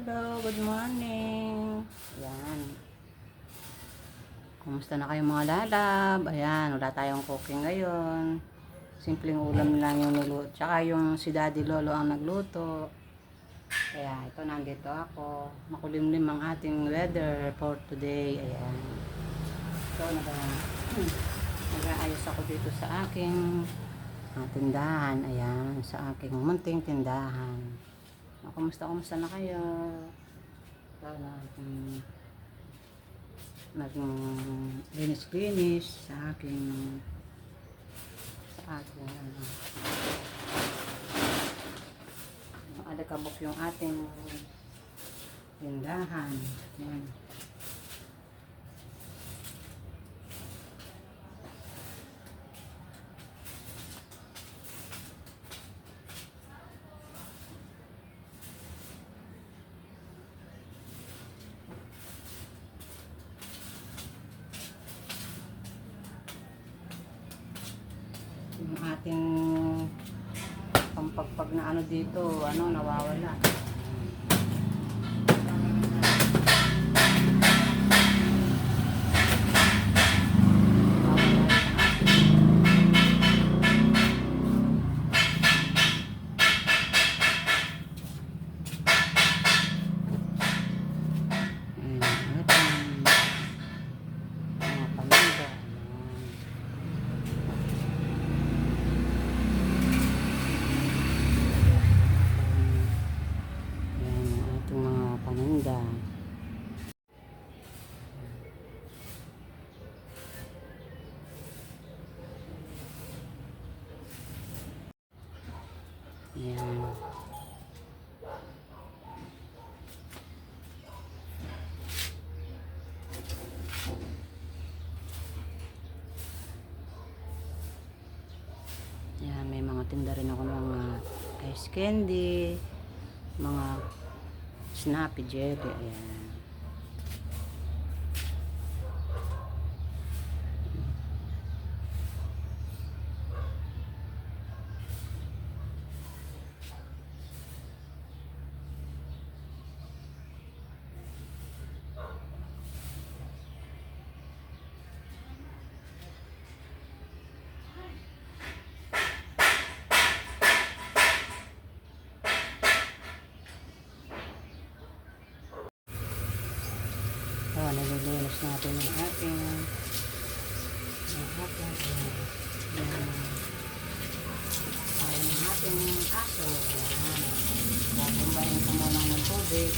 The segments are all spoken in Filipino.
Hello, good morning. Ayan. Kumusta na kayo mga lalab? Ayan, wala tayong cooking ngayon. Simpleng ulam lang yung niluto. Tsaka yung si Daddy Lolo ang nagluto. Kaya ito, nandito ako. Makulimlim ang ating weather for today. Ayan. So, nag-aayos ako dito sa aking tindahan. Ayan, sa aking munting tindahan. Kumusta na kayo? Sana naglinis-linis sa aking alakabok yung ating tindahan. Yan. Yung ating pampagpag na ano dito, nawawala. Paninda. Ayan. Ayan, may mga tinda rin ako ng mga ice candy, mga Snappy Jelly. Ayan. Nililinis natin yung ating aso. Babumbayin ko muna ng tubig.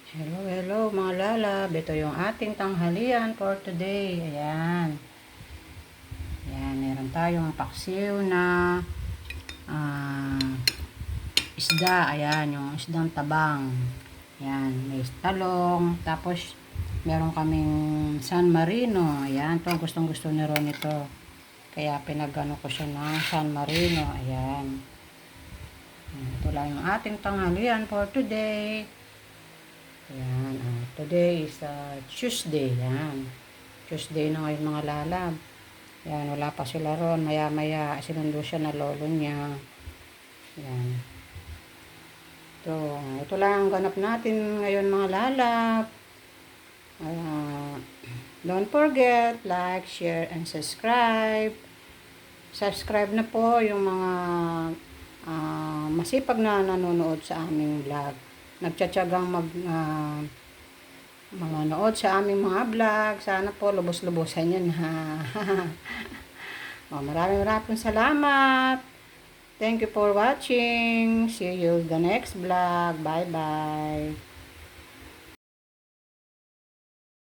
Hello, hello mga lalab. Ito yung ating tanghalian for today. Ayan. Ayan, meron tayong paksiw na ah, isda. Ayan, yung isdang tabang. Ayan, may talong. Tapos, meron kaming San Marino. Ayan, to gustong gusto ni Ron ito. Kaya pinagano ko siya ng San Marino. Ayan. Ito lang yung ating tanghalian for today. Ayan, today is Tuesday. Ayan. Tuesday na ngayon mga lalab. Ayan, wala pa sila ron. Maya-maya, sinundo siya na lolo niya. Ayan. Ito lang ang ganap natin ngayon mga lalab. Don't forget, like, share, and subscribe. Subscribe na po yung mga masipag na nanonood sa aming vlog. Nagtsatsagang manonood sa aming mga vlog. Sana po lubos-lubosan yan ha. Maraming salamat. Thank you for watching. See you the next vlog. Bye-bye.